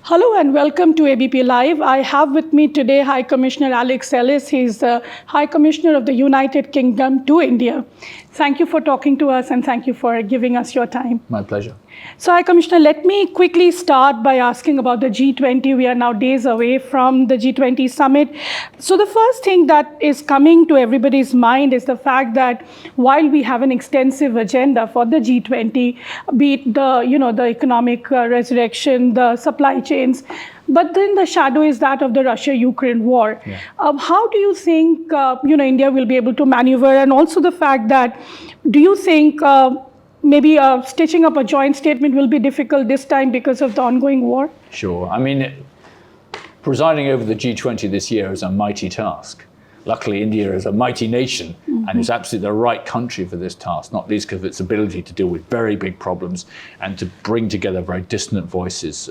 Hello and welcome to ABP Live. I have with me today High Commissioner Alex Ellis. He's the High Commissioner of the United Kingdom to India. Thank you for talking to us and thank you for giving us your time. My pleasure. So, High Commissioner, let me quickly start by asking about the G20. We are now days away from the G20 summit. So the first thing that is coming to everybody's mind is the fact that while we have an extensive agenda for the G20, be it the economic resurrection, the supply chains, but then the shadow is that of the Russia-Ukraine war. Yeah. How do you think India will be able to maneuver, and also the fact that do you think maybe stitching up a joint statement will be difficult this time because of the ongoing war? Sure. I mean, presiding over the G20 this year is a mighty task. Luckily, India is a mighty nation and is absolutely the right country for this task, not least because of its ability to deal with very big problems and to bring together very dissonant voices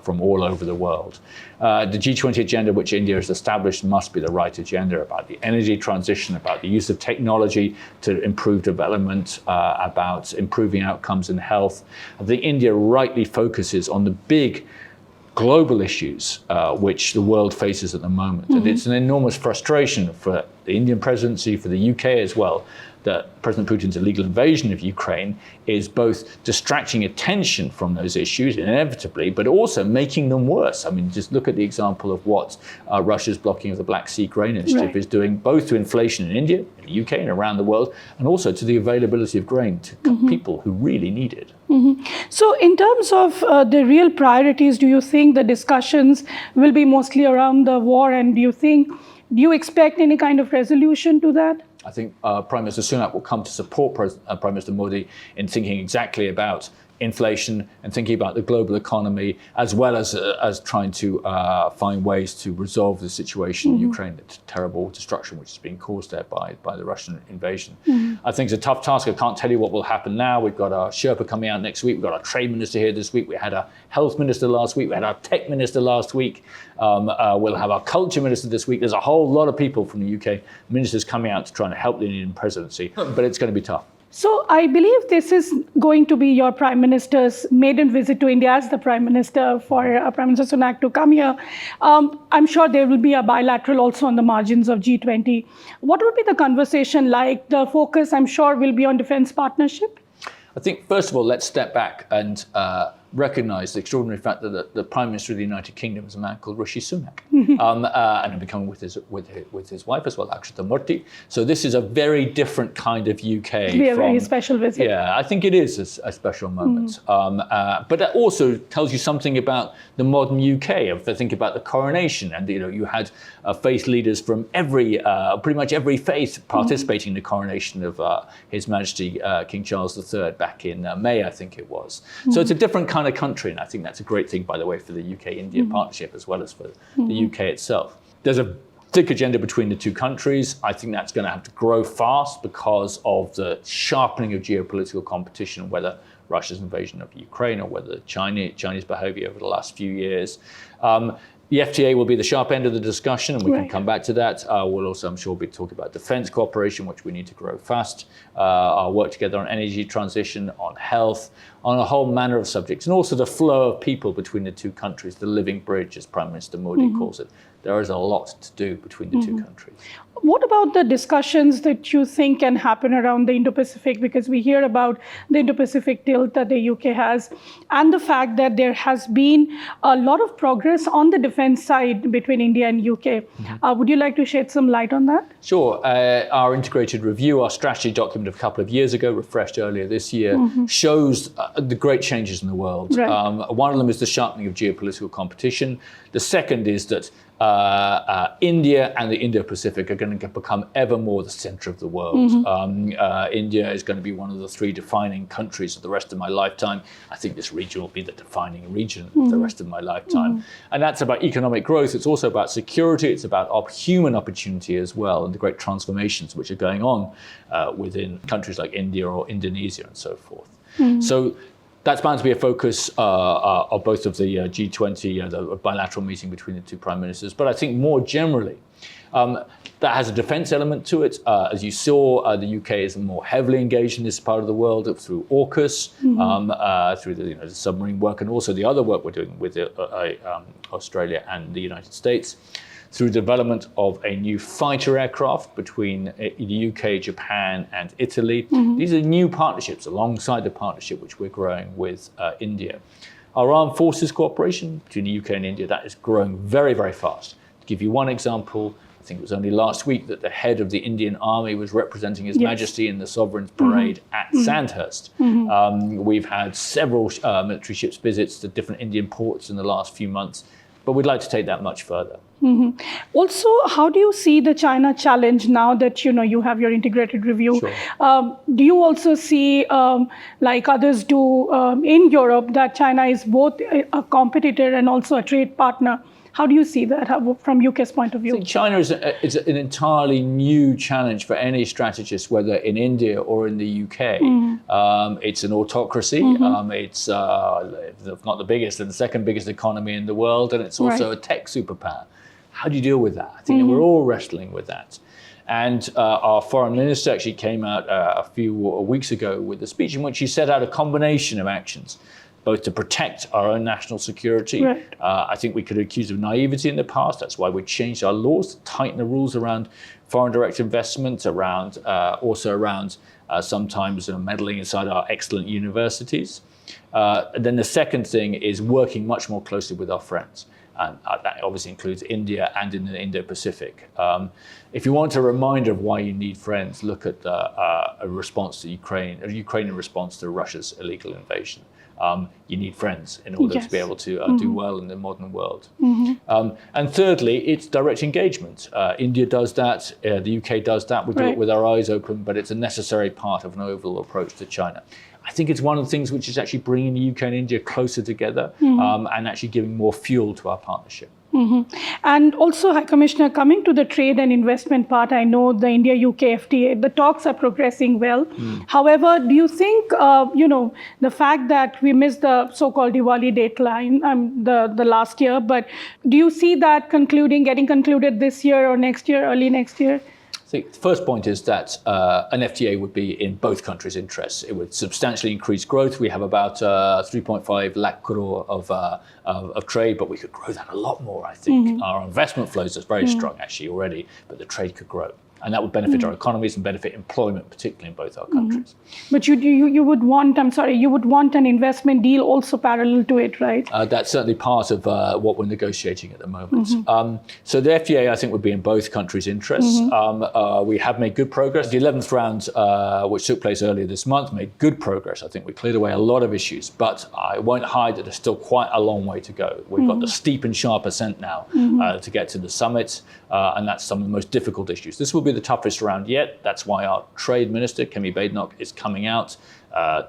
from all over the world. The G20 agenda which India has established must be the right agenda about the energy transition, about the use of technology to improve development, about improving outcomes in health. I think India rightly focuses on the big global issues which the world faces at the moment. And it's an enormous frustration for the Indian presidency, for the UK as well, that President Putin's illegal invasion of Ukraine is both distracting attention from those issues inevitably, but also making them worse. I mean, just look at the example of what Russia's blocking of the Black Sea grain initiative is doing, both to inflation in India, in the UK and around the world, and also to the availability of grain to people who really need it. So in terms of the real priorities, do you think the discussions will be mostly around the war, and do you expect any kind of resolution to that? I think Prime Minister Sunak will come to support Prime Minister Modi in thinking exactly about inflation and thinking about the global economy, as well as trying to find ways to resolve the situation in Ukraine, the terrible destruction which is being caused there by the Russian invasion. I think it's a tough task. I can't tell you what will happen now. We've got our Sherpa coming out next week. We've got our trade minister here this week. We had our health minister last week. We had our tech minister last week. We'll have our culture minister this week. There's a whole lot of people from the UK ministers coming out to try and help the Indian presidency, but it's going to be tough. So I believe this is going to be your Prime Minister's maiden visit to India as the Prime Minister for Prime Minister Sunak to come here. I'm sure there will be a bilateral also on the margins of G20. What will be the conversation like? The focus, I'm sure, will be on defense partnership? I think, first of all, let's step back and recognise the extraordinary fact that the Prime Minister of the United Kingdom is a man called Rishi Sunak, and he'll be coming with his wife as well, Akshata Murthy. So this is a very different kind of UK. It'll be a very special visit. Yeah, I think it is a special moment. But that also tells you something about the modern UK. If I think about the coronation, and you had faith leaders from pretty much every faith participating in the coronation of His Majesty King Charles III back in May, I think it was. So it's a different kind of country, and I think that's a great thing, by the way, for the UK-India partnership as well as for the UK itself. There's a thick agenda between the two countries. I think that's going to have to grow fast because of the sharpening of geopolitical competition, whether Russia's invasion of Ukraine or whether Chinese behavior over the last few years. The FTA will be the sharp end of the discussion, and we can come back to that. We'll also, I'm sure, be talking about defense cooperation, which we need to grow fast. Our work together on energy transition, on health, on a whole manner of subjects, and also the flow of people between the two countries, the living bridge, as Prime Minister Modi calls it. There is a lot to do between the two countries. What about the discussions that you think can happen around the Indo-Pacific? Because we hear about the Indo-Pacific tilt that the UK has, and the fact that there has been a lot of progress on the defense side between India and UK. Would you like to shed some light on that? Sure. Our integrated review, our strategy document of a couple of years ago, refreshed earlier this year, shows the great changes in the world. One of them is the sharpening of geopolitical competition. The second is that India and the Indo-Pacific are going to become ever more the center of the world. India is going to be one of the three defining countries of the rest of my lifetime. I think this region will be the defining region of the rest of my lifetime. And that's about economic growth. It's also about security. It's about human opportunity as well, and the great transformations which are going on within countries like India or Indonesia and so forth. So That's bound to be a focus of both of the G20, the bilateral meeting between the two prime ministers. But I think more generally, that has a defence element to it. As you saw, the UK is more heavily engaged in this part of the world through AUKUS, through the submarine work, and also the other work we're doing with Australia and the United States, through development of a new fighter aircraft between the UK, Japan, and Italy. These are new partnerships alongside the partnership which we're growing with India. Our armed forces cooperation between the UK and India, that is growing very, very fast. To give you one example, I think it was only last week that the head of the Indian Army was representing His Majesty in the Sovereign's Parade at Sandhurst. We've had several military ships visits to different Indian ports in the last few months, but we'd like to take that much further. Also, how do you see the China challenge now that you have your integrated review? Sure. Do you also see, like others do in Europe, that China is both a competitor and also a trade partner? How do you see that from UK's point of view? I think China is an entirely new challenge for any strategist, whether in India or in the UK. It's an autocracy. It's if not the biggest, then the second biggest economy in the world, and it's also a tech superpower. How do you deal with that? I think we're all wrestling with that. And our foreign minister actually came out a few weeks ago with a speech in which he set out a combination of actions, both to protect our own national security. I think we could be accused of naivety in the past. That's why we changed our laws to tighten the rules around foreign direct investment, also around sometimes meddling inside our excellent universities. And then the second thing is working much more closely with our friends. And that obviously includes India and in the Indo-Pacific. If you want a reminder of why you need friends, look at a response to Ukraine, a Ukrainian response to Russia's illegal invasion. You need friends in order to be able to do well in the modern world. And thirdly, it's direct engagement. India does that, the UK does that, we do it with our eyes open, but it's a necessary part of an overall approach to China. I think it's one of the things which is actually bringing the UK and India closer together and actually giving more fuel to our partnership. And also, High Commissioner, coming to the trade and investment part, I know the India-UK FTA, the talks are progressing well. However, do you think, the fact that we missed the so-called Diwali deadline the last year, but do you see that getting concluded this year or next year, early next year? I think the first point is that an FTA would be in both countries' interests. It would substantially increase growth. We have about 3.5 lakh crore of trade, but we could grow that a lot more, I think. Our investment flows are very strong, actually, already, but the trade could grow. And that would benefit our economies and benefit employment, particularly in both our countries. But you would want, you would want an investment deal also parallel to it, right? That's certainly part of what we're negotiating at the moment. So the FTA, I think, would be in both countries' interests. We have made good progress. The 11th round, which took place earlier this month, made good progress. I think we cleared away a lot of issues, but I won't hide that there's still quite a long way to go. We've got the steep and sharp ascent now to get to the summit, and that's some of the most difficult issues. This will be the toughest round yet. That's why our Trade Minister, Kemi Badenok, is coming out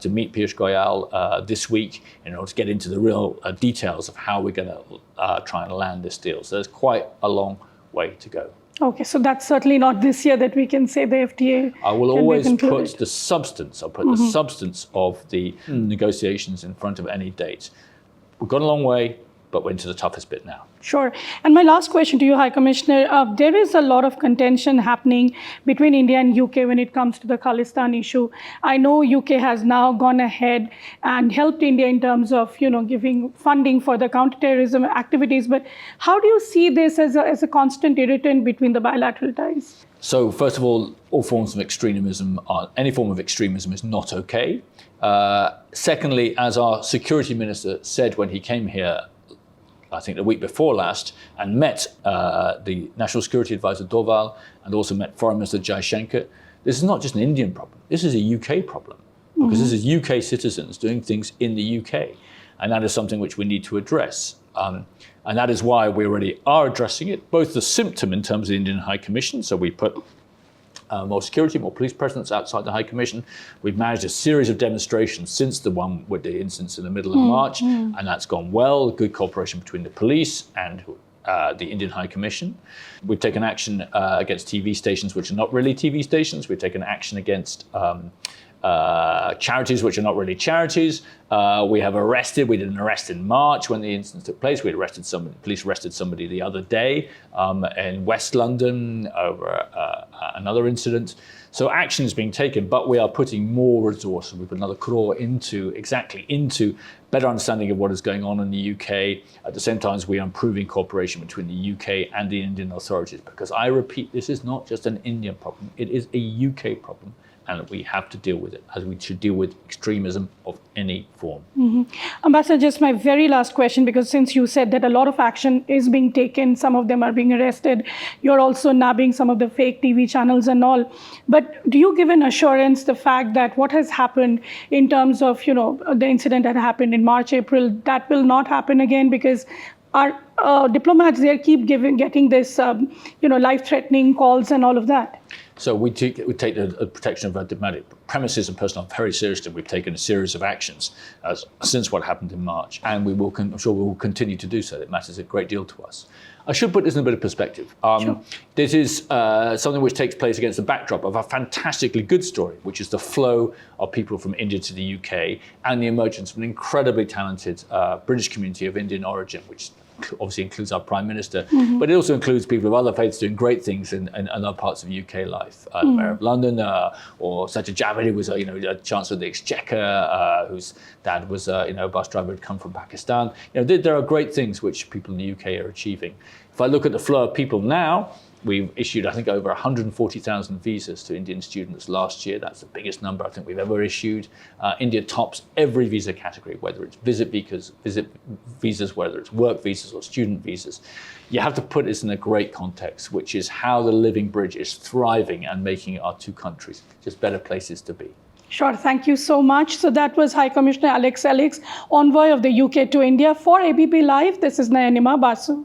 to meet Piyush Goyal this week in order to get into the real details of how we're going to try and land this deal. So there's quite a long way to go. Okay, so that's certainly not this year that we can say the FTA. I will always put the substance. I'll put the substance of the negotiations in front of any date. We've gone a long way, but we're into the toughest bit now. Sure. And my last question to you, High Commissioner, there is a lot of contention happening between India and UK when it comes to the Khalistan issue. I know UK has now gone ahead and helped India in terms of, giving funding for the counterterrorism activities. But how do you see this as a constant irritant between the bilateral ties? So first of all forms of extremism, any form of extremism is not okay. Secondly, as our security minister said when he came here, I think the week before last, and met the National Security Advisor Doval and also met Foreign Minister Jaishankar, this is not just an Indian problem. This is a UK problem because this is UK citizens doing things in the UK. And that is something which we need to address. And that is why we already are addressing it, both the symptom in terms of the Indian High Commission. So we put more security, more police presence outside the High Commission. We've managed a series of demonstrations since the one with the incidents in the middle of March, and that's gone well. Good cooperation between the police and the Indian High Commission. We've taken action against TV stations which are not really TV stations. We've taken action against charities which are not really charities. We did an arrest in March when the incident took place. Police arrested somebody the other day in West London over another incident. So action is being taken, but we are putting more resources. We put another crore into better understanding of what is going on in the UK. At the same time, we are improving cooperation between the UK and the Indian authorities, because I repeat, this is not just an Indian problem, it is a UK problem. And we have to deal with it as we should deal with extremism of any form. Ambassador, just my very last question, because since you said that a lot of action is being taken, some of them are being arrested, you're also nabbing some of the fake TV channels and all. But do you give an assurance the fact that what has happened in terms of, the incident that happened in March, April, that will not happen again? Because our diplomats there keep getting this, life-threatening calls and all of that. So we take the protection of our diplomatic premises and personnel very seriously. We've taken a series of actions since what happened in March, and I'm sure we will continue to do so. It matters a great deal to us. I should put this in a bit of perspective. Sure. This is something which takes place against the backdrop of a fantastically good story, which is the flow of people from India to the UK and the emergence of an incredibly talented British community of Indian origin, which obviously includes our Prime Minister, but it also includes people of other faiths doing great things in other parts of UK life. The Mayor of London, or Sajid Javid, who was a Chancellor of the Exchequer, whose dad was a bus driver who had come from Pakistan. There are great things which people in the UK are achieving. If I look at the flow of people now, we've issued, I think, over 140,000 visas to Indian students last year. That's the biggest number I think we've ever issued. India tops every visa category, whether it's visit visas, whether it's work visas or student visas. You have to put this in a great context, which is how the living bridge is thriving and making our two countries just better places to be. Sure, thank you so much. So that was High Commissioner Alex Ellis, Envoy of the UK to India. For ABP Live, this is Nayanima, Basu.